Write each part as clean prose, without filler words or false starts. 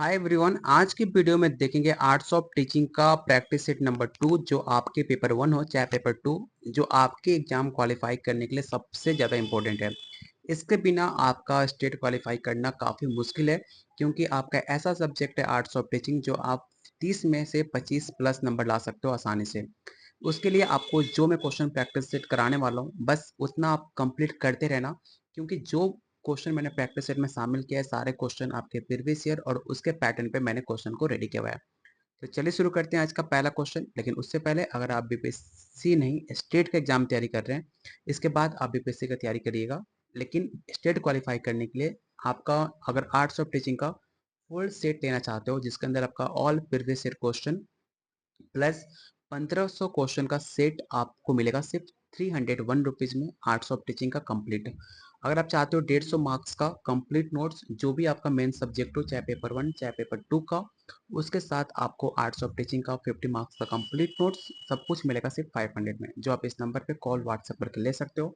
Hi everyone, आज की video में देखेंगे आर्ट्स ऑफ टीचिंग का प्रैक्टिस सेट नंबर 2 जो आपके पेपर 1 हो चाहे पेपर 2 जो आपके एग्जाम क्वालिफाई करने के लिए सबसे ज़्यादा इम्पोर्टेंट है। इसके बिना आपका स्टेट क्वालिफाई करना काफ़ी मुश्किल है, क्योंकि आपका ऐसा सब्जेक्ट है आर्ट्स ऑफ टीचिंग जो आप 30 में से 25 प्लस नंबर ला सकते हो आसानी से। उसके लिए आपको जो मैं क्वेश्चन प्रैक्टिस सेट कराने वाला हूँ बस उतना आप कंप्लीट करते रहना, क्योंकि जो क्वेश्चन मैंने प्रैक्टिस सेट में शामिल किया है सारे क्वेश्चन आपके प्रीवियस ईयर और उसके पैटर्न पे मैंने क्वेश्चन को रेडी किया हुआ है। तो चलिए शुरू करते हैं आज का पहला क्वेश्चन। लेकिन उससे पहले अगर आप बीपीएससी नहीं स्टेट का एग्जाम तैयारी कर रहे हैं, इसके बाद आप बीपीएससी का तैयारी करिएगा। लेकिन स्टेट क्वालिफाई करने के लिए आपका अगर आर्ट्स ऑफ टीचिंग का फुल सेट लेना चाहते हो जिसके अंदर आपका all previous year question plus 1500 question का सेट आपको मिलेगा सिर्फ 301 रुपीज में आर्ट्स ऑफ टीचिंग का कंप्लीट। अगर आप चाहते हो 150 मार्क्स का कंप्लीट नोट्स जो भी आपका मेन सब्जेक्ट हो चाहे पेपर 1 चाहे पेपर 2 का, उसके साथ आपको आर्ट्स ऑफ टीचिंग का 50 मार्क्स का कंप्लीट नोट्स सब कुछ मिलेगा सिर्फ 500 में, जो आप इस नंबर पे कॉल व्हाट्सएप करके ले सकते हो।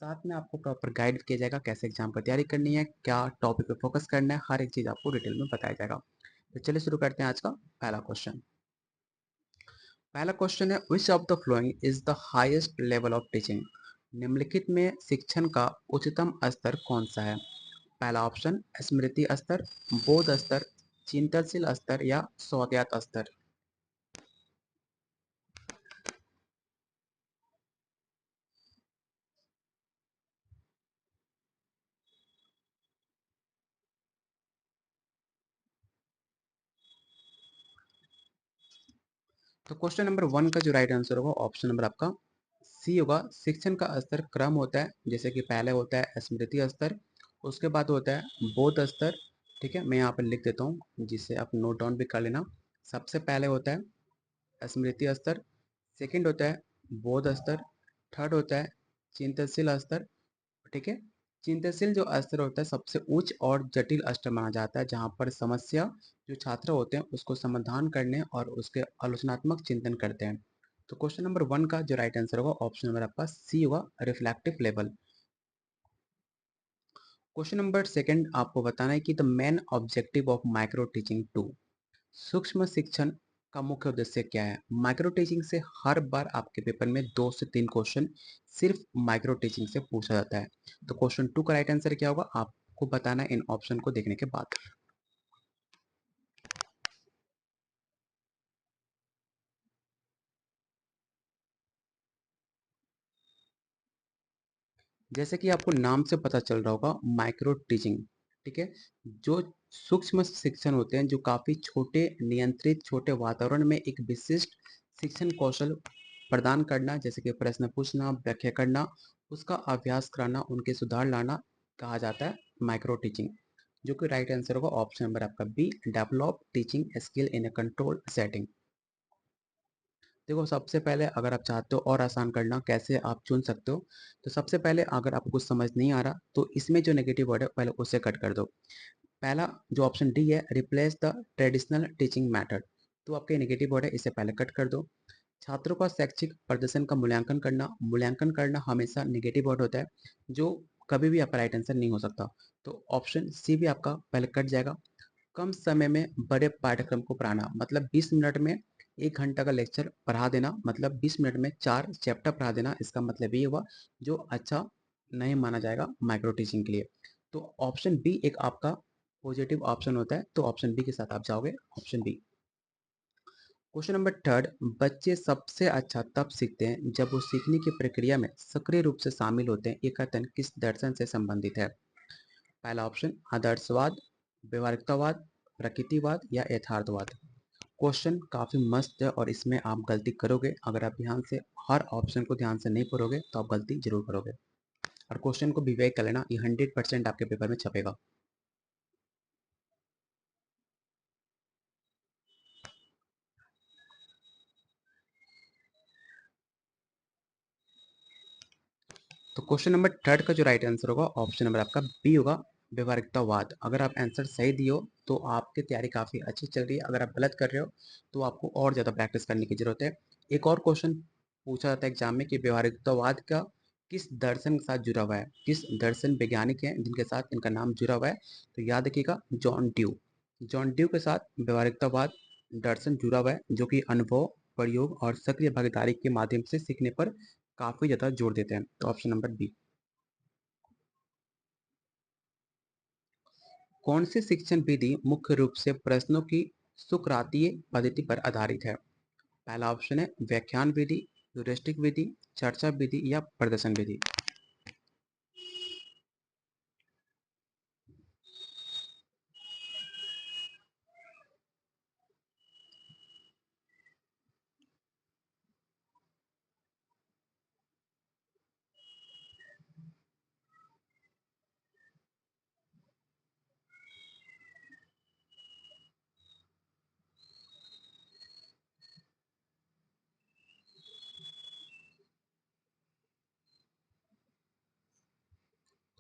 साथ में आपको प्रॉपर गाइड किया जाएगा कैसे एग्जाम पर तैयारी करनी है, क्या टॉपिक पे फोकस करना है, हर एक चीज़ आपको डिटेल में बताया जाएगा। तो चलिए शुरू करते हैं आज का पहला क्वेश्चन। पहला क्वेश्चन है which of the following is the highest level of teaching. निम्नलिखित में शिक्षण का उच्चतम स्तर कौन सा है? पहला ऑप्शन स्मृति स्तर, बोध स्तर, चिंतनशील स्तर या स्वायत्त स्तर। तो क्वेश्चन नंबर 1 का जो राइट आंसर होगा ऑप्शन नंबर आपका सी होगा। शिक्षण का स्तर क्रम होता है, जैसे कि पहले होता है स्मृति स्तर, उसके बाद होता है बोध स्तर। ठीक है, मैं यहाँ पर लिख देता हूँ जिससे आप नोट डाउन भी कर लेना। सबसे पहले होता है स्मृति स्तर, सेकंड होता है बोध स्तर, थर्ड होता है चिंतनशील स्तर। ठीक है, चिंतनशील जो स्तर होता है सबसे उच्च और जटिल स्तर माना जाता है, जहाँ पर समस्या जो छात्र होते हैं उसको समाधान करने और उसके आलोचनात्मक चिंतन करते हैं। तो क्वेश्चन नंबर 1 का जो राइट आंसर होगा ऑप्शन नंबर आपका सी होगा, reflective level. Question number second आपको बताना है कि the main objective of micro teaching to. सूक्ष्म शिक्षण का मुख्य उद्देश्य क्या है? माइक्रो टीचिंग से हर बार आपके पेपर में 2 से 3 क्वेश्चन सिर्फ माइक्रो टीचिंग से पूछा जाता है। तो क्वेश्चन 2 का राइट आंसर क्या होगा आपको बताना है इन ऑप्शन को देखने के बाद। जैसे कि आपको नाम से पता चल रहा होगा माइक्रो टीचिंग, ठीक है, जो सूक्ष्म शिक्षण होते हैं जो काफी छोटे नियंत्रित छोटे वातावरण में एक विशिष्ट शिक्षण कौशल प्रदान करना, जैसे कि प्रश्न पूछना, व्याख्या करना, उसका अभ्यास कराना, उनके सुधार लाना कहा जाता है माइक्रो टीचिंग। जो कि राइट आंसर होगा ऑप्शन नंबर आपका B, develop teaching skill in a control setting. देखो सबसे पहले अगर आप चाहते हो और आसान करना कैसे आप चुन सकते हो, तो सबसे पहले अगर आपको कुछ समझ नहीं आ रहा तो इसमें जो नेगेटिव वर्ड है पहले उसे कट कर दो। पहला जो ऑप्शन डी है replace the traditional teaching method, तो आपके नेगेटिव वर्ड है इसे पहले कट कर दो। छात्रों का शैक्षिक प्रदर्शन का मूल्यांकन करना हमेशा नेगेटिव वर्ड होता है जो कभी भी आपका राइट आंसर नहीं हो सकता। तो ऑप्शन सी भी आपका पहले कट जाएगा। कम समय में बड़े पाठ्यक्रम को पढ़ाना, मतलब 20 मिनट में 1 घंटा का लेक्चर पढ़ा देना, मतलब 20 मिनट में 4 चैप्टर पढ़ा देना, इसका मतलब ये हुआ जो अच्छा नहीं माना जाएगा माइक्रो टीचिंग के लिए। तो ऑप्शन बी एक आपका पॉजिटिव ऑप्शन होता है, तो ऑप्शन बी के साथ आप जाओगे, option B. Question number third, बच्चे सबसे अच्छा तब सीखते हैं जब वो सीखने की प्रक्रिया में सक्रिय रूप से शामिल होते हैं। ये कथन किस दर्शन से संबंधित है? पहला ऑप्शन आदर्शवाद, व्यवहारिकतावाद, प्रकृतिवाद या यथार्थवाद। क्वेश्चन काफ़ी मस्त है और इसमें आप गलती करोगे अगर आप ध्यान से हर ऑप्शन को ध्यान से नहीं पढ़ोगे तो आप गलती जरूर करोगे। और क्वेश्चन को विवेक कर लेना, ये 100% आपके पेपर में छपेगा। तो क्वेश्चन नंबर थर्ड का जो राइट आंसर होगा ऑप्शन नंबर आपका बी होगा, व्यवहारिकतावाद। अगर आप आंसर सही दिए हो तो आपकी तैयारी काफ़ी अच्छी चल रही है, अगर आप गलत कर रहे हो तो आपको और ज़्यादा प्रैक्टिस करने की जरूरत है। एक और क्वेश्चन पूछा जाता है एग्जाम में कि व्यवहारिकतावाद का किस दर्शन के साथ जुड़ा हुआ है, किस दर्शन वैज्ञानिक हैं जिनके साथ इनका नाम जुड़ा हुआ है? तो याद रखिएगा जॉन ड्यू। जॉन ड्यू के साथ व्यवहारिकतावाद दर्शन जुड़ा हुआ है, जो कि अनुभव, प्रयोग और सक्रिय भागीदारी के माध्यम से सीखने पर काफी ज्यादा जोर देते हैं। तो ऑप्शन नंबर बी। कौन सी शिक्षण विधि मुख्य रूप से प्रश्नों की सुकरातीय पद्धति पर आधारित है? पहला ऑप्शन है व्याख्यान विधि, ह्यूरिस्टिक विधि, चर्चा विधि या प्रदर्शन विधि।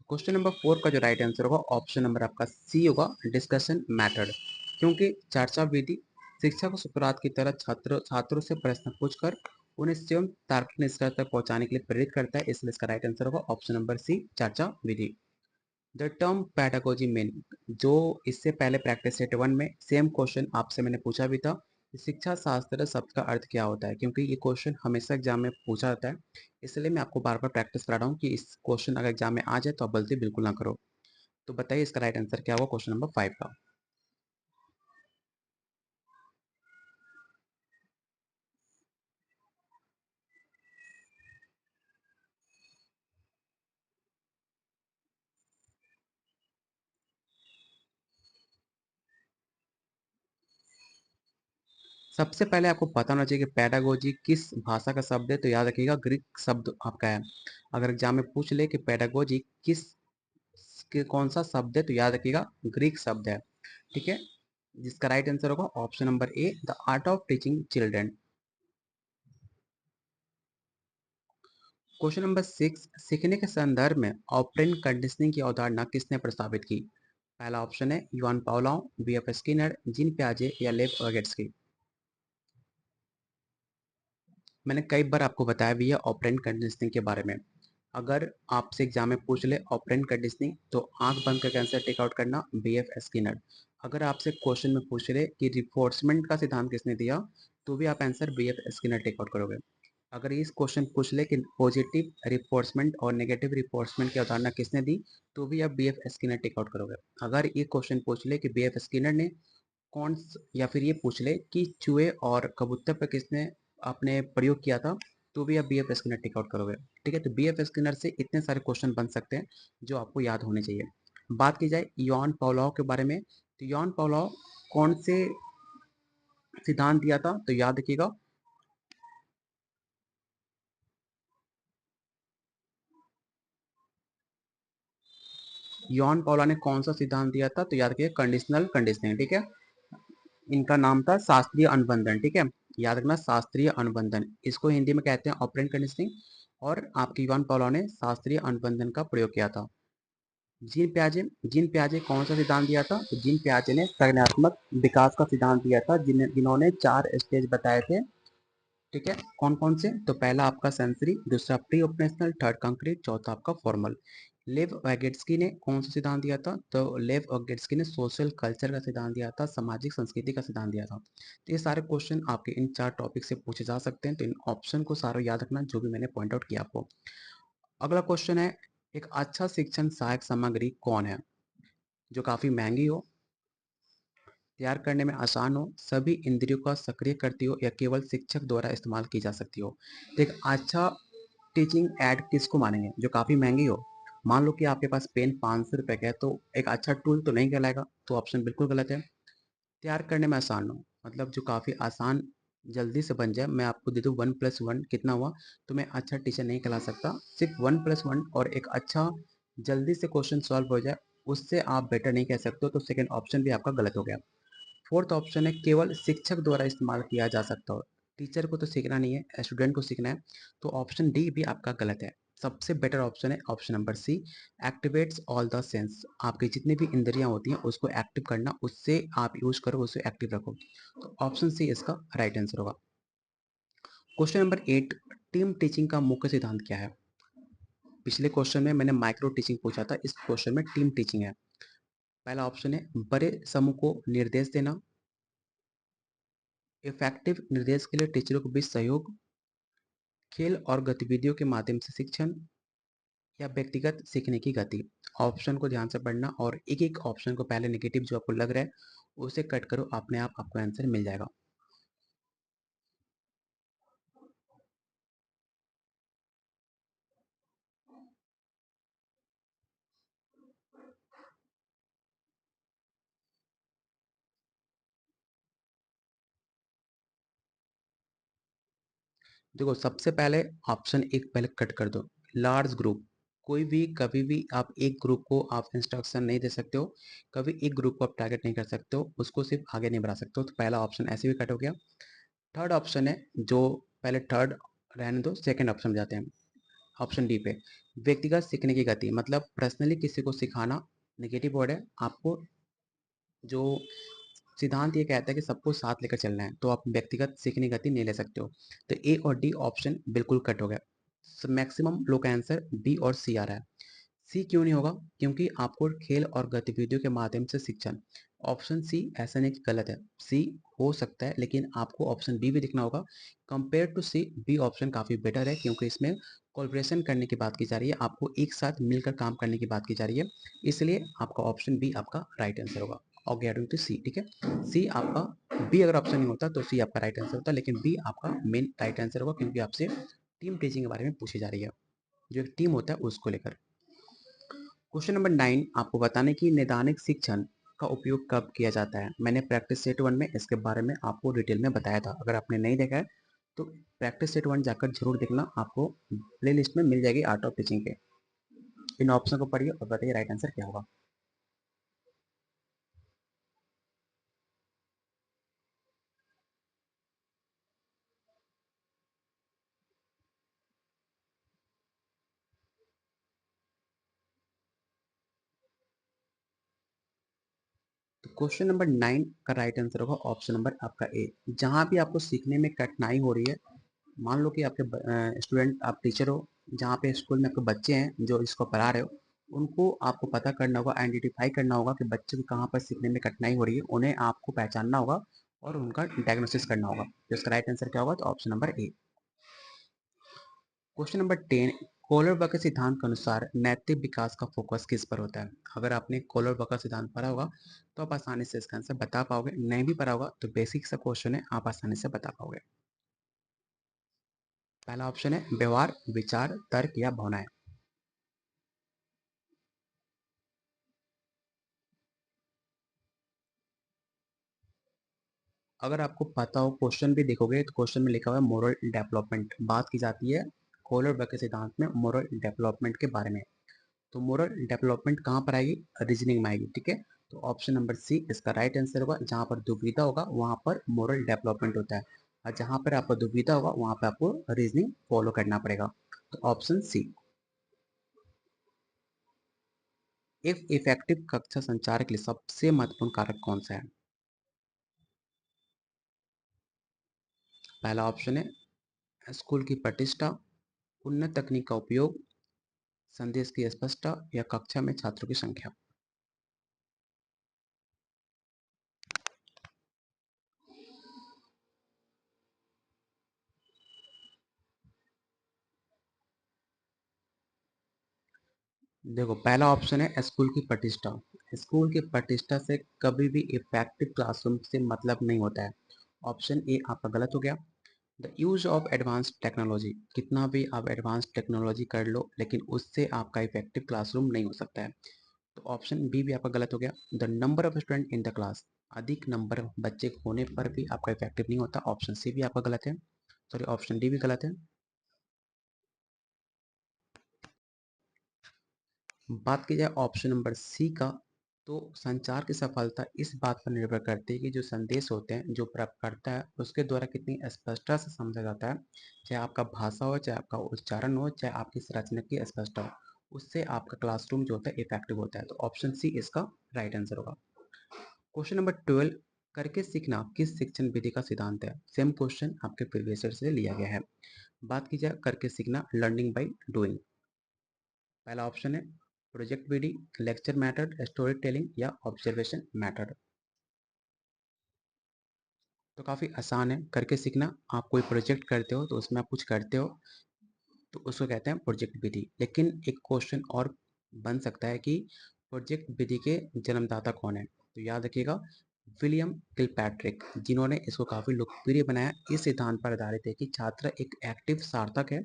क्वेश्चन नंबर 4 का जो राइट आंसर होगा ऑप्शन नंबर आपका सी होगा, डिस्कशन मेथड। क्योंकि चर्चा विधि शिक्षक को सुकरात की तरह छात्रों से प्रश्न पूछकर उन्हें स्वयं तार्किक निष्कर्ष तक पहुंचाने के लिए प्रेरित करता है, इसलिए इसका राइट आंसर होगा ऑप्शन नंबर सी, चर्चा विधि। द टर्म पैडागोजी मीन, जो इससे पहले प्रैक्टिस सेट 1 में सेम क्वेश्चन आपसे मैंने पूछा भी था, शिक्षा शास्त्र शब्द का अर्थ क्या होता है, क्योंकि ये क्वेश्चन हमेशा एग्जाम में पूछा जाता है, इसलिए मैं आपको बार बार प्रैक्टिस करा रहा हूँ कि इस क्वेश्चन अगर एग्जाम में आ जाए तो आप गलती बिल्कुल ना करो। तो बताइए इसका राइट आंसर क्या होगा क्वेश्चन नंबर 5 का। सबसे पहले आपको पता होना चाहिए कि पैडागोजी किस भाषा का शब्द है, तो याद रखिएगा ग्रीक शब्द आपका है। अगर एग्जाम में पूछ ले कि पैडागोजी कौन सा शब्द है, तो याद रखिएगा ग्रीक शब्द है। ठीक है, जिसका राइट आंसर होगा option number A, the art of teaching children. Question number 6, सीखने के संदर्भ में ऑपरेंट कंडीशनिंग की अवधारणा किसने प्रस्तावित की? पहला ऑप्शन है Ivan Pavlov, BF Skinner, Jean पियाजे या लेव वर्गेट्सकी। मैंने कई बार आपको बताया भी है ऑपरेंट कंडीशनिंग के बारे में। अगर आपसे एग्जाम में पूछ ले ऑपरेंट कंडीशनिंग, तो आंख बंद करके आंसर टेक आउट करना बीएफ स्किनर। अगर आपसे क्वेश्चन में पूछ ले कि रिफोर्समेंट का सिद्धांत किसने दिया, तो भी आप answer B F Skinner take out करोगे। अगर इस क्वेश्चन पूछ ले कि पॉजिटिव रिफोर्समेंट और नेगेटिव रिफोर्समेंट की अवधारणा किसने दी, तो भी आप बीएफ स्किनर टेक आउट करोगे। अगर ये क्वेश्चन पूछ ले कि बीएफ स्किनर ने या फिर ये पूछ ले कि चूहे और कबूतर पर किसने आपने प्रयोग किया था, तो भी आप B F Skinner tick out करोगे। ठीक है, तो बी एफ स्किनर से इतने सारे क्वेश्चन बन सकते हैं जो आपको याद होने चाहिए। बात की जाए यॉन पावलोव के बारे में, तो यॉन पावलोव कौन से सिद्धांत दिया था, तो याद रखिएगा यॉन पावलोव ने कौन सा सिद्धांत दिया था, तो याद रखिए कंडीशनल कंडीशनिंग। ठीक है, इनका नाम था शास्त्रीय अनुबंधन। ठीक है, याद रखना शास्त्रीय अनुबंधन, इसको हिंदी में कहते हैं ऑपरेंट कंडीशनिंग। और आपके युवान पौलौ ने शास्त्रीय अनुबंधन का प्रयोग किया था। जीन प्याजे कौन सा सिद्धांत दिया था, तो जीन प्याजे ने संज्ञानात्मक विकास का सिद्धांत दिया था, जिन्होंने 4 स्टेज बताए थे। ठीक है, कौन कौन से, तो पहला आपका सेंसरी, दूसरा प्री ऑपरेशनल, थर्ड कंक्रीट, चौथा आपका फॉर्मल। लेव वैगेट्सकी ने कौन सा सिद्धांत दिया था, तो लेव वैगेट्सकी ने सोशल कल्चर का सिद्धांत दिया था, सामाजिक संस्कृति का सिद्धांत दिया था। तो ये सारे क्वेश्चन आपके इन 4 टॉपिक से पूछे जा सकते हैं, तो इन ऑप्शन को सारा याद रखना जो भी मैंने पॉइंट आउट किया आपको। अगला क्वेश्चन है, एक अच्छा शिक्षण सहायक सामग्री कौन है जो काफी महंगी हो, तैयार करने में आसान हो, सभी इंद्रियों का सक्रिय करती हो या केवल शिक्षक द्वारा इस्तेमाल की जा सकती हो। तो एक अच्छा टीचिंग एड किसको मानेंगे, जो काफ़ी महंगी हो। मान लो कि आपके पास पेन 500 रुपए का है, तो एक अच्छा टूल तो नहीं कहलाएगा, तो ऑप्शन बिल्कुल गलत है। तैयार करने में आसान हो, मतलब जो काफ़ी आसान जल्दी से बन जाए, मैं आपको दे दूँ 1+1 कितना हुआ, तो मैं अच्छा टीचर नहीं कहला सकता। सिर्फ 1+1 और एक अच्छा जल्दी से क्वेश्चन सॉल्व हो जाए, उससे आप बेटर नहीं कह सकते हो, तो सेकेंड ऑप्शन भी आपका गलत हो गया। फोर्थ ऑप्शन है केवल शिक्षक द्वारा इस्तेमाल किया जा सकता हो, टीचर को तो सीखना नहीं है, स्टूडेंट को सीखना है, तो ऑप्शन डी भी आपका गलत है। सबसे बेटर ऑप्शन है option number C, activates all the sense. आपकी जितनी भी इंद्रियां होती हैं उसको एक्टिव करना, उससे आप यूज करो, उससे एक्टिव रखो, तो ऑप्शन सी इसका राइट आंसर होगा। क्वेश्चन नंबर 8, टीम टीचिंग का मुख्य सिद्धांत क्या है? पिछले क्वेश्चन में मैंने माइक्रो टीचिंग पूछा था, इस क्वेश्चन में टीम टीचिंग है। पहला ऑप्शन है बड़े समूह को निर्देश देना, इफेक्टिव निर्देश के लिए टीचरों के बीच सहयोग, खेल और गतिविधियों के माध्यम से शिक्षण, या व्यक्तिगत सीखने की गति। ऑप्शन को ध्यान से पढ़ना और एक एक ऑप्शन को पहले नेगेटिव जो आपको लग रहा है उसे कट करो, अपने आप आपको आंसर मिल जाएगा। देखो सबसे पहले ऑप्शन एक पहले कट कर दो, लार्ज ग्रुप। कोई भी कभी भी आप एक ग्रुप को आप इंस्ट्रक्शन नहीं दे सकते हो, कभी एक ग्रुप को आप टारगेट नहीं कर सकते हो, उसको सिर्फ आगे नहीं बढ़ा सकते हो, तो पहला ऑप्शन ऐसे भी कट हो गया। थर्ड ऑप्शन है जो, पहले थर्ड रहने दो, सेकंड ऑप्शन में जाते हैं। ऑप्शन डी पे, व्यक्तिगत सीखने की गति, मतलब पर्सनली किसी को सिखाना, नेगेटिव वर्ड है। आपको जो सिद्धांत ये कहता है कि सबको साथ लेकर चलना है, तो आप व्यक्तिगत सीखने की गति नहीं ले सकते हो। तो ए और डी ऑप्शन बिल्कुल कट हो गया। मैक्सिमम लोग का आंसर बी और सी आ रहा है। सी क्यों नहीं होगा? क्योंकि आपको खेल और गतिविधियों के माध्यम से शिक्षण, ऑप्शन सी ऐसा नहीं कि गलत है, सी हो सकता है, लेकिन आपको ऑप्शन बी भी दिखना होगा। Compare to C, B option काफ़ी बेटर है, क्योंकि इसमें कोलब्रेशन करने की बात की जा रही है, आपको एक साथ मिलकर काम करने की बात की जा रही है, इसलिए आपका ऑप्शन बी आपका राइट आंसर होगा। अकॉर्डिंग टू सी, ठीक है। सी आपका, बी अगर ऑप्शन नहीं होता तो सी आपका राइट आंसर होता, लेकिन बी आपका मेन राइट आंसर होगा, क्योंकि आपसे टीम टीचिंग के बारे में पूछी जा रही है, जो एक टीम होता है उसको लेकर। क्वेश्चन नंबर 9 आपको बताने की नैदानिक शिक्षण का उपयोग कब किया जाता है। मैंने प्रैक्टिस सेट 1 में इसके बारे में आपको डिटेल में बताया था, अगर आपने नहीं देखा है तो प्रैक्टिस सेट 1 जाकर जरूर देखना, आपको प्ले लिस्ट में मिल जाएगी आर्ट ऑफ टीचिंग के। इन ऑप्शन को पढ़िए और बताइए राइट आंसर क्या होगा। तो क्वेश्चन नंबर 9 का राइट आंसर होगा ऑप्शन नंबर आपका ए। जहां भी आपको सीखने में कठिनाई हो रही है, मान लो कि आपके स्टूडेंट, आप टीचर हो, जहाँ पे स्कूल में आपके बच्चे हैं जो इसको पढ़ा रहे हो, उनको आपको पता करना होगा, आइडेंटिफाई करना होगा कि बच्चे को कहाँ पर सीखने में कठिनाई हो रही है, उन्हें आपको पहचानना होगा और उनका डायग्नोसिस करना होगा। तो इसका राइट आंसर क्या होगा? तो option number A. Question number 10, कोलरबर्ग के सिद्धांत के अनुसार नैतिक विकास का फोकस किस पर होता है। अगर आपने कोलरबर्ग का सिद्धांत पढ़ा होगा तो आप आसानी से इसका आंसर बता पाओगे, नहीं भी पढ़ा होगा तो बेसिक सा क्वेश्चन है, आप आसानी से बता पाओगे। पहला ऑप्शन है व्यवहार, विचार, तर्क या भावनाएं। अगर आपको पता हो, क्वेश्चन भी देखोगे तो क्वेश्चन में लिखा हुआ है मोरल डेवलपमेंट, बात की जाती है कोहलरबर्ग के सिद्धांत में मोरल डेवलपमेंट के बारे में। तो मोरल डेवलपमेंट कहाँ पर आएगी? रीजनिंग में आएगी, ठीक है। तो ऑप्शन नंबर सी इसका राइट आंसर होगा। जहाँ पर दुविधा होगा वहां पर मोरल डेवलपमेंट होता है, और जहाँ पर आपको दुविधा होगा वहां पर आपको रीजनिंग फॉलो करना पड़ेगा। तो ऑप्शन सी। इफ इफेक्टिव कक्षा संचार के लिए सबसे महत्वपूर्ण कारक कौन सा है? पहला ऑप्शन है स्कूल की प्रतिष्ठा, उन्नत तकनीक का उपयोग, संदेश की स्पष्टता या कक्षा में छात्रों की संख्या। देखो पहला ऑप्शन है स्कूल की प्रतिष्ठा। स्कूल की प्रतिष्ठा से कभी भी इफेक्टिव क्लासरूम से मतलब नहीं होता है। ऑप्शन ए आपका गलत हो गया। The use of advance technology, कितना भी आप एडवांस टेक्नोलॉजी कर लो लेकिन उससे आपका इफेक्टिव क्लासरूम नहीं हो सकता है। तो ऑप्शन बी भी आपका गलत हो गया। The number of student in the class, अधिक नंबर बच्चे होने पर भी आपका इफेक्टिव नहीं होता। ऑप्शन सी भी आपका गलत है, सॉरी ऑप्शन डी भी गलत है। बात की जाए ऑप्शन नंबर सी का, तो संचार की सफलता इस बात पर निर्भर करती है कि जो संदेश होते हैं जो प्राप्त करता है उसके द्वारा कितनी स्पष्टता से समझा जाता है, चाहे आपका भाषा हो, चाहे आपका उच्चारण हो, चाहे आपकी संरचना की स्पष्टता हो, उससे आपका क्लासरूम जो होता है इफेक्टिव होता है। तो ऑप्शन सी इसका राइट आंसर होगा। क्वेश्चन नंबर 12, करके सीखना किस शिक्षण विधि का सिद्धांत है। सेम क्वेश्चन आपके प्रीवियस ईयर से लिया गया है। बात की जाए करके सीखना, लर्निंग बाई डूइंग। पहला ऑप्शन है प्रोजेक्ट बीडी, लेक्चर मेथड, स्टोरी टेलिंग या ऑब्जर्वेशन मेथड। तो काफ़ी आसान है, करके सीखना। आप कोई प्रोजेक्ट करते हो तो उसमें आप कुछ करते हो तो उसको कहते हैं प्रोजेक्ट विधि। लेकिन एक क्वेश्चन और बन सकता है कि प्रोजेक्ट विधि के जन्मदाता कौन है। तो याद रखिएगा, विलियम किलपैट्रिक, जिन्होंने इसको काफ़ी लोकप्रिय बनाया। इस सिद्धांत पर आधारित है कि छात्र एक एक्टिव सार्थक है।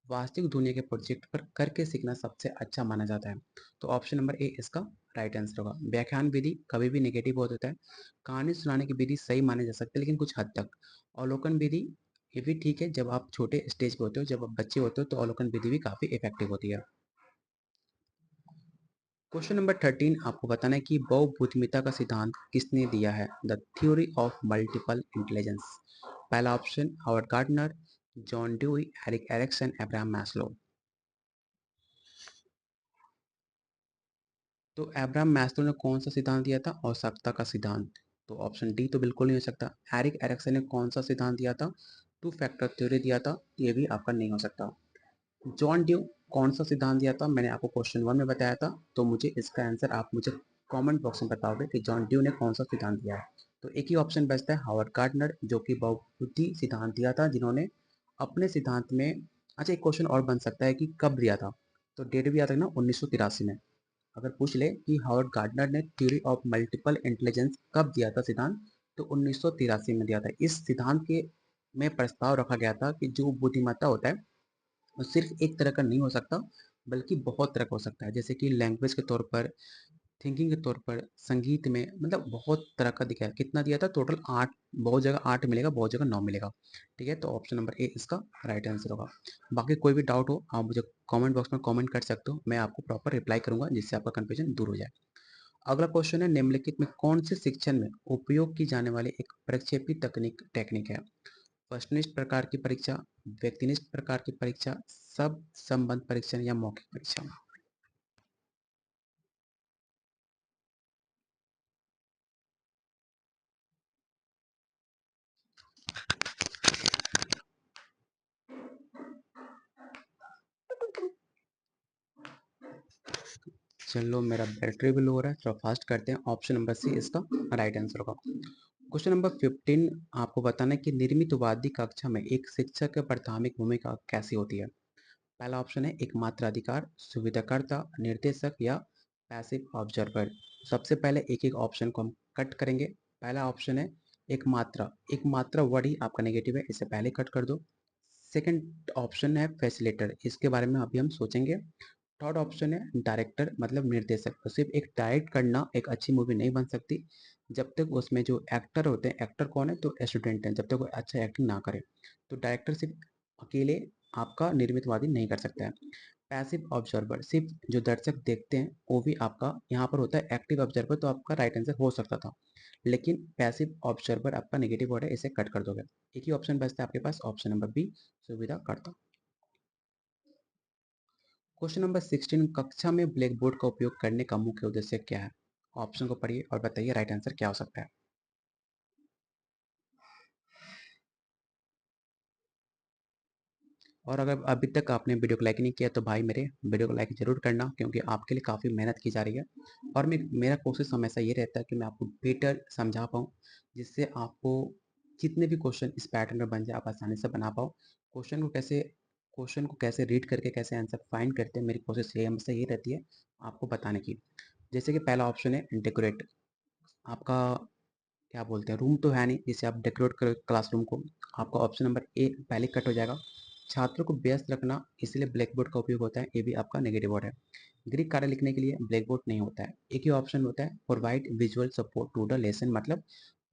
वास्तविक दुनिया के प्रोजेक्ट पर करके सीखना सबसे अच्छा माना जाता है। तो ऑप्शन नंबर ए इसका राइट आंसर होगा। व्याख्यान विधि कभी भी नेगेटिव होता है। कहानी सुनाने की विधि सही माने जा सकती है लेकिन कुछ हद तक। अवलोकन विधि ये भी ठीक है, जब आप छोटे स्टेज पे होते हो, जब आप बच्चे होते हो तो अवलोकन विधि भी काफ़ी इफेक्टिव होती है। क्वेश्चन नंबर 13 आपको बताना है कि बहुबुद्धिमत्ता का सिद्धांत किसने दिया है। The theory of multiple intelligence. पहला option Howard Gardner, John Dewey, Erik Erikson, Abraham Maslow. तो अब्राहम मैस्लो ने कौन सा सिद्धांत दिया था? औसकता का सिद्धांत। तो ऑप्शन डी तो बिल्कुल नहीं हो सकता। एरिक एरिक्सन ने कौन सा सिद्धांत दिया था? टू फैक्टर थ्योरी दिया था। ये भी आपका नहीं हो सकता। जॉन ड्यू कौन सा सिद्धांत दिया था? मैंने आपको क्वेश्चन 1 में बताया था। तो मुझे इसका आंसर आप मुझे कमेंट बॉक्स में बताओगे कि जॉन ड्यू ने कौन सा सिद्धांत दिया है। तो एक ही ऑप्शन बचता है, हावर्ड गार्डनर, जो कि बहुबुद्धि सिद्धांत दिया था, जिन्होंने अपने सिद्धांत में। अच्छा, एक क्वेश्चन और बन सकता है कि कब दिया था। तो डेट भी याद रखना, 1983 में। अगर पूछ ले कि हावर्ड गार्डनर ने थ्योरी ऑफ मल्टीपल इंटेलिजेंस कब दिया था सिद्धांत, तो 1983 में दिया था। इस सिद्धांत के में प्रस्ताव रखा गया था कि जो बुद्धिमत्ता होता है वो सिर्फ एक तरह का नहीं हो सकता, बल्कि बहुत तरह का हो सकता है। जैसे कि लैंग्वेज के तौर पर, थिंकिंग के तौर पर, संगीत में, मतलब बहुत तरह का दिखा है। कितना दिया था टोटल? 8। बहुत जगह 8 मिलेगा, बहुत जगह 9 मिलेगा। ठीक है, तो ऑप्शन नंबर ए इसका राइट आंसर होगा। बाकी कोई भी डाउट हो आप मुझे कमेंट बॉक्स में कमेंट कर सकते हो, मैं आपको प्रॉपर रिप्लाई करूंगा जिससे आपका कन्फ्यूजन दूर हो जाए। अगला क्वेश्चन है, निम्नलिखित में कौन से शिक्षण में उपयोग की जाने वाली एक प्रक्षेपी तकनीक टेक्निक है? वस्तुनिष्ठ प्रकार की परीक्षा, व्यक्तिनिष्ठ प्रकार की परीक्षा, सब संबंध परीक्षण या मौखिक परीक्षा। चलो, मेरा बैटरी भी लो हो रहा है, थोड़ा फास्ट करते हैं। ऑप्शन नंबर सी इसका राइट आंसर होगा। क्वेश्चन नंबर 15 आपको बताना है कि निर्मितवादी कक्षा में एक शिक्षक की प्राथमिक भूमिका कैसी होती है। पहला ऑप्शन है एक मात्राधिकार, सुविधाकर्ता, निर्देशक या पैसिव ऑब्जर्वर। सबसे पहले एक एक ऑप्शन को हम कट करेंगे। पहला ऑप्शन है एक मात्रा वर्ड ही आपका नेगेटिव है, इसे पहले कट कर दो। सेकंड ऑप्शन है फैसिलेटर, इसके बारे में अभी हम सोचेंगे। थर्ड ऑप्शन है डायरेक्टर, मतलब निर्देशक। तो सिर्फ एक डायरेक्ट करना एक अच्छी मूवी नहीं बन सकती जब तक उसमें जो एक्टर होते हैं, एक्टर कौन है? तो स्टूडेंट हैं, जब तक वो अच्छा एक्टिंग ना करे। तो डायरेक्टर सिर्फ अकेले आपका निर्मितवादी नहीं कर सकता है। पैसिव ऑब्जर्वर, सिर्फ जो दर्शक देखते हैं वो भी आपका यहाँ पर होता है। एक्टिव ऑब्जर्वर तो आपका राइट आंसर हो सकता था, लेकिन पैसिव ऑब्जर्वर आपका नेगेटिव वर्ड है, इसे कट कर दोगे। एक ही ऑप्शन बचता है आपके पास, ऑप्शन नंबर बी, सुविधा करता। क्वेश्चन नंबर 16, कक्षा में ब्लैक बोर्ड का उपयोग करने का मुख्य उद्देश्य क्या है? ऑप्शन को पढ़िए और बताइए राइट आंसर क्या हो सकता है। और अगर अभी तक आपने वीडियो को लाइक नहीं किया तो भाई मेरे वीडियो को लाइक जरूर करना, क्योंकि आपके लिए काफ़ी मेहनत की जा रही है। और मेरा कोशिश हमेशा ये रहता है कि मैं आपको बेटर समझा पाऊँ, जिससे आपको जितने भी क्वेश्चन इस पैटर्न में बन जाए आप आसानी से बना पाओ। क्वेश्चन को कैसे रीड करके कैसे आंसर फाइंड करते हैं, मेरी कोशिश ये हमेशा ये रहती है आपको बताने की। जैसे कि पहला ऑप्शन है डेकोरेट। आपका क्या बोलते हैं, रूम तो है नहीं जिसे आप डेकोरेट करो क्लासरूम को। आपका ऑप्शन नंबर ए पहले कट हो जाएगा। छात्रों को व्यस्त रखना, इसलिए ब्लैक बोर्ड का उपयोग होता है, ये भी आपका नेगेटिव वर्ड है। ग्रीक कार्य लिखने के लिए ब्लैक बोर्ड नहीं होता है। एक ही ऑप्शन होता है, provide visual support to the lesson, मतलब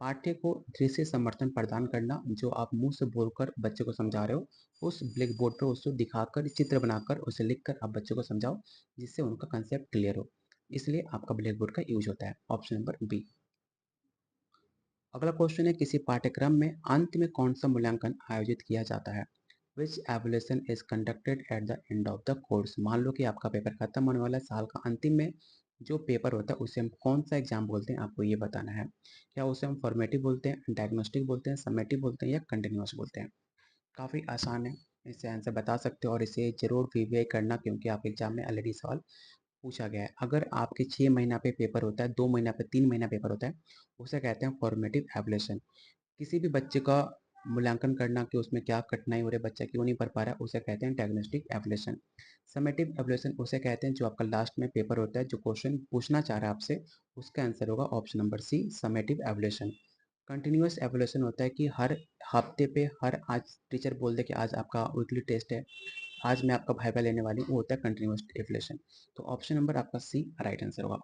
पाठ्य को दृश्य समर्थन प्रदान करना। जो आप मुंह से बोलकर बच्चे को समझा रहे हो, उस ब्लैक बोर्ड पर उसको दिखाकर, चित्र बनाकर, उसे लिखकर आप बच्चों को समझाओ, जिससे उनका कंसेप्ट क्लियर हो। इसलिए आपका ब्लैक बोर्ड का यूज होता है, ऑप्शन नंबर बी। अगला क्वेश्चन है, किसी पाठ्यक्रम में अंत में कौन सा मूल्यांकन आयोजित किया जाता है? Which evaluation is conducted at the end of the course. मान लो कि आपका पेपर खत्म होने वाला है, साल का अंतिम में जो पेपर होता है उसे हम कौन सा एग्जाम बोलते हैं, आपको ये बताना है। क्या उसे हम फॉर्मेटिव बोलते हैं, डायग्नोस्टिक बोलते हैं, समेटिव बोलते हैं या कंटिन्यूस बोलते हैं? काफ़ी आसान है, इससे आंसर बता सकते हो और इसे जरूर वीवीआई करना, क्योंकि आप एग्जाम में ऑलरेडी सवाल पूछा गया है। अगर आपके 6 महीना पे पेपर होता है, 2 महीना पे, 3 महीना पेपर होता है, उसे कहते हैं फॉर्मेटिव एवल्यूएशन। किसी भी बच्चे का मूल्यांकन करना कि उसमें क्या कठिनाई हो रही है, बच्चा क्यों नहीं पढ़ पा रहा है, उसे कहते हैं डायग्नोस्टिक एवल्यूएशन। समेटिव एवल्यूएशन उसे कहते हैं जो आपका लास्ट में पेपर होता है, जो क्वेश्चन पूछना चाह रहा है आपसे, उसका आंसर होगा option number C, summative evaluation. Continuous evaluation होता है कि हर हफ्ते पे, हर आज टीचर बोल दे कि आज आपका वीकली टेस्ट है, आज मैं आपका वाइवा लेने वाली हूँ, वो होता है कंटिन्यूअस एवल्यूएशन। तो ऑप्शन नंबर आपका सी राइट आंसर होगा।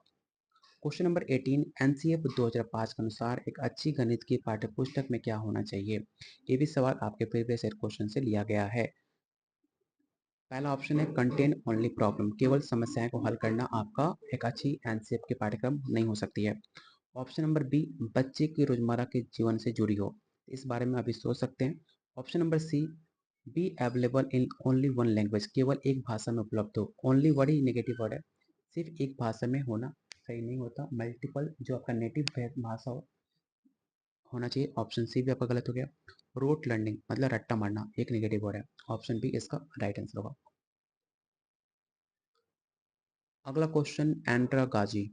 क्वेश्चन नंबर 18, एनसीएफ 2005 के अनुसार एक अच्छी गणित की पाठ्यपुस्तक में क्या होना चाहिए? ये भी सवाल आपके प्रीवियस ईयर क्वेश्चन से लिया गया है। पहला ऑप्शन है कंटेन ओनली प्रॉब्लम, केवल समस्याएं को हल करना आपका एक अच्छी एनसीएफ के पाठ्यक्रम नहीं हो सकती है। ऑप्शन नंबर बी, बच्चे की रोजमर्रा के जीवन से जुड़ी हो, इस बारे में अभी सोच सकते हैं। Option number C, B available in only one language, केवल एक भाषा में उपलब्ध हो। ओनली वर्ड ही नेगेटिव वर्ड है, सिर्फ एक भाषा में होना सही नहीं होता, मल्टीपल जो आपका नेटिव भाषा होना चाहिए। ऑप्शन सी भी आपका गलत हो गया। रोट लर्निंग मतलब रट्टा मारना, एक नेगेटिव वर्ड है। ऑप्शन बी इसका राइट आंसर होगा। अगला क्वेश्चन, एंड्रागाजी।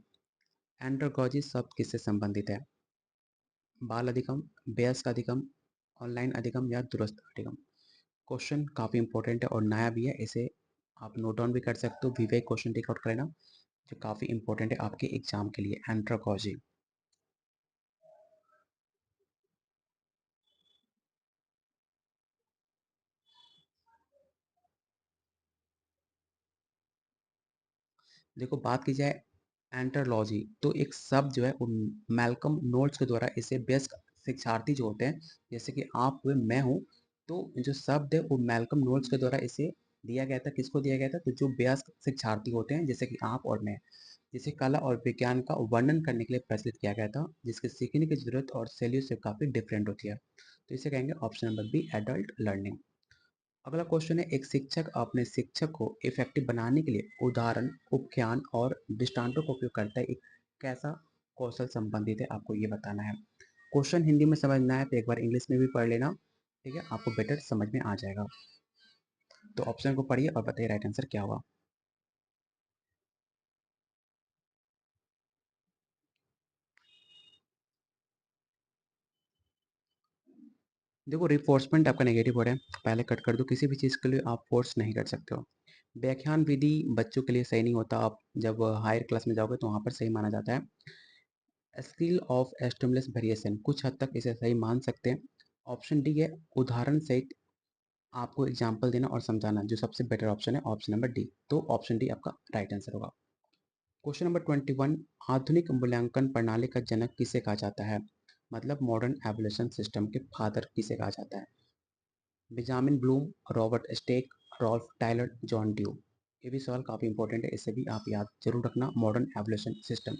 एंड्रागॉजी शब्द किससे संबंधित है? बाल अधिगम, वयस्क अधिगम, ऑनलाइन अधिगम या दूरस्थ अधिगम? क्वेश्चन काफ़ी इंपॉर्टेंट है और नया भी है, इसे आप नोट डाउन भी कर सकते हो, विवेक क्वेश्चन टिक आउट कर लेना, जो काफ़ी इंपॉर्टेंट है आपके एग्जाम के लिए। एंड्रागॉजी। देखो बात की जाए एंटरलॉजी, तो एक शब्द जो है वो मैल्कम नोल्स के द्वारा इसे वयस्क शिक्षार्थी जो होते हैं, जैसे कि आप हुए, मैं हूँ, तो जो शब्द है वो मैल्कम नोल्स के द्वारा इसे दिया गया था। किसको दिया गया था? तो जो वयस्क शिक्षार्थी होते हैं जैसे कि आप और मैं, जिसे कला और विज्ञान का वर्णन करने के लिए प्रचलित किया गया था, जिसके सीखने की जरूरत और शैलियों से काफ़ी डिफरेंट होती है। तो इसे कहेंगे option number B, adult learning. अगला क्वेश्चन है, एक शिक्षक अपने शिक्षक को इफेक्टिव बनाने के लिए उदाहरण, उपख्यान और दृष्टांतों का उपयोग करता है, एक कैसा कौशल संबंधित है, आपको ये बताना है। क्वेश्चन हिंदी में समझना है तो एक बार इंग्लिश में भी पढ़ लेना, ठीक है, आपको बेटर समझ में आ जाएगा। तो ऑप्शन को पढ़िए और बताइए राइट आंसर क्या होगा। देखो रिफोर्समेंट आपका नेगेटिव वर्ड है, पहले कट कर दो, किसी भी चीज़ के लिए आप फोर्स नहीं कर सकते हो। व्याख्यान विधि बच्चों के लिए सही नहीं होता, आप जब हायर क्लास में जाओगे तो वहाँ पर सही माना जाता है। स्किल ऑफ स्टिमुलस वेरिएशन, कुछ हद तक इसे सही मान सकते हैं। ऑप्शन डी है उदाहरण सहित आपको एग्जाम्पल देना और समझाना, जो सबसे बेटर ऑप्शन है ऑप्शन नंबर डी। तो ऑप्शन डी आपका राइट आंसर होगा। क्वेश्चन नंबर 21, आधुनिक मूल्यांकन प्रणाली का जनक किसे कहा जाता है? मतलब मॉडर्न एवोल्यूशन सिस्टम के फादर किसे कहा जाता है? Benjamin Bloom, Robert Stake, Ralph Tyler, John Dewey? ये भी सवाल काफ़ी इंपॉर्टेंट है, इसे भी आप याद जरूर रखना। मॉडर्न एवोल्यूशन सिस्टम,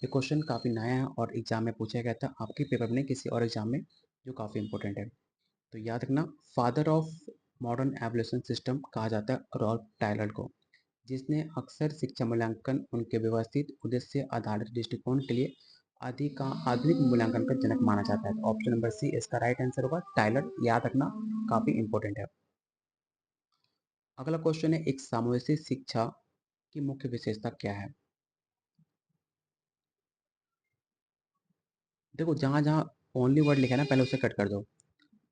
ये क्वेश्चन काफ़ी नया है और एग्जाम में पूछा गया था, आपके पेपर में किसी और एग्जाम में, जो काफ़ी इंपॉर्टेंट है। तो याद रखना, father of modern evolution system कहा जाता है रॉल्फ टायलर को, जिसने अक्सर शिक्षा मूल्यांकन उनके व्यवस्थित उद्देश्य आधारित दृष्टिकोण के लिए आधुनिक मूल्यांकन का जनक माना जाता है। तो ऑप्शन नंबर सी इसका राइट आंसर होगा, टाइलर, याद रखना, काफी इंपॉर्टेंट है। अगला क्वेश्चन है, एक सामूहिक शिक्षा की मुख्य विशेषता क्या है? देखो जहां जहां ओनली वर्ड लिखा है ना, पहले उसे कट कर दो।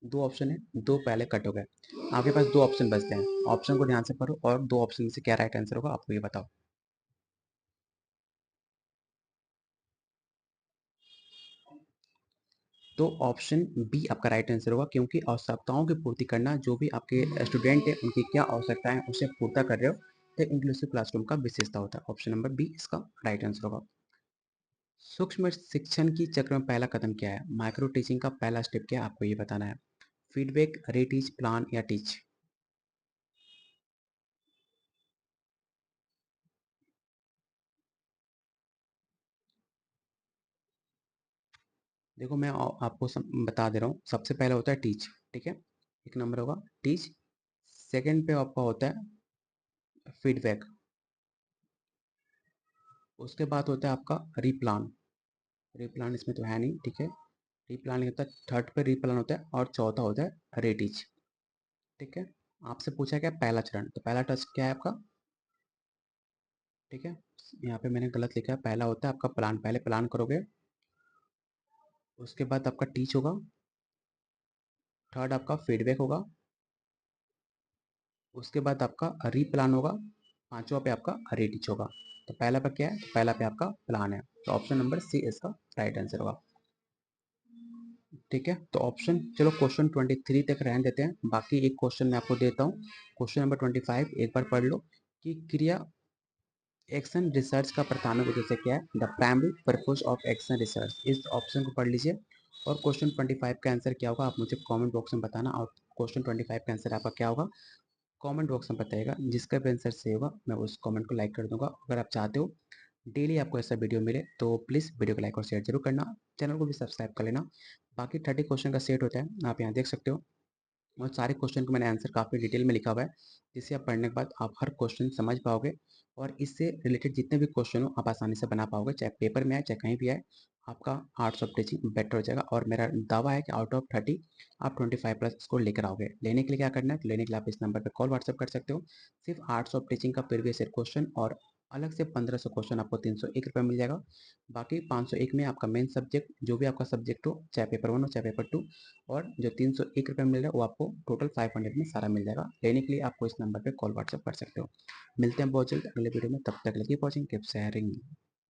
दो ऑप्शन है, दो पहले कट हो गए, आपके पास दो ऑप्शन बचते हैं। ऑप्शन को ध्यान से पढ़ो और दो ऑप्शन में से क्या राइट आंसर होगा आपको ये बताओ। तो ऑप्शन बी आपका राइट आंसर होगा, क्योंकि आवश्यकताओं की पूर्ति करना, जो भी आपके स्टूडेंट है उनकी क्या आवश्यकताएं हैं उसे पूरा कर रहे हो, तो इंक्लूसिव क्लासरूम का विशेषता होता है। ऑप्शन नंबर बी इसका राइट आंसर होगा। सूक्ष्म शिक्षण की चक्र में पहला कदम क्या है? माइक्रो टीचिंग का पहला स्टेप क्या है, आपको ये बताना है। फीडबैक, रीटीच, प्लान या टीच? देखो मैं आपको बता दे रहा हूँ, सबसे पहले होता है टीच, ठीक है, एक नंबर होगा टीच। सेकंड पे आपका होता है फीडबैक, उसके बाद होता है आपका रीप्लान। रीप्लान इसमें तो है नहीं, ठीक है, रीप्लान होता है थर्ड पे, रीप्लान होता है, और चौथा होता है रेटीच, ठीक है। आपसे पूछा क्या पहला चरण, तो पहला टच क्या है आपका? ठीक है, यहाँ पे मैंने गलत लिखा है, पहला होता है आपका प्लान, पहले प्लान करोगे, उसके बाद आपका टीच होगा, थर्ड आपका फीडबैक होगा, उसके बाद आपका रीप्लान होगा, पांचवा पे आपका रीटीच होगा। तो पहला पे क्या है, तो पहला पे आपका प्लान है, तो ऑप्शन नंबर सी इसका राइट आंसर होगा। ठीक है, तो ऑप्शन, चलो क्वेश्चन 23 तक रहने देते हैं, बाकी एक क्वेश्चन मैं आपको देता हूँ। क्वेश्चन नंबर 25 एक बार पढ़ लो कि क्रिया एक्शन रिसर्च का प्राथमिक उद्देश्य क्या है, the primary purpose of action research, इस ऑप्शन को पढ़ लीजिए। और क्वेश्चन 25 का आंसर क्या होगा आप मुझे कमेंट बॉक्स में बताना, और क्वेश्चन 25 का आंसर आपका क्या होगा कमेंट बॉक्स में बताइएगा, जिसका भी आंसर सही होगा मैं उस कमेंट को लाइक कर दूंगा। अगर आप चाहते हो डेली आपको ऐसा वीडियो मिले तो प्लीज़ वीडियो को लाइक और शेयर जरूर करना, चैनल को भी सब्सक्राइब कर लेना। बाकी 30 क्वेश्चन का सेट होता है, आप यहाँ देख सकते हो, और सारे क्वेश्चन को मैंने आंसर काफ़ी डिटेल में लिखा हुआ है, जिसे आप पढ़ने के बाद आप हर क्वेश्चन समझ पाओगे, और इससे रिलेटेड जितने भी क्वेश्चन हो आप आसानी से बना पाओगे, चाहे पेपर में आए चाहे कहीं भी आए, आपका आर्ट्स ऑफ टीचिंग बेटर हो जाएगा। और मेरा दावा है कि आउट ऑफ 30 आप 25 प्लस स्कोर लेकर आओगे। लेने के लिए क्या करना है, तो लेने के लिए आप इस नंबर पर कॉल व्हाट्सअप कर सकते हो। सिर्फ आर्ट्स ऑफ टीचिंग का प्रीवियस ईयर क्वेश्चन और अलग से 1500 क्वेश्चन आपको 301 रुपये मिल जाएगा। बाकी 501 में आपका मेन सब्जेक्ट जो भी आपका सब्जेक्ट हो, चाहे पेपर 1 हो चाहे पेपर 2, और जो 301 रुपये मिल रहा है वो आपको टोटल 500 में सारा मिल जाएगा। लेने के लिए आपको इस नंबर पे कॉल व्हाट्सअप कर सकते हो। मिलते हैं बहुत जल्द अगले वीडियो में, तब तक लगी वॉचिंग, कीप शेयरिंग।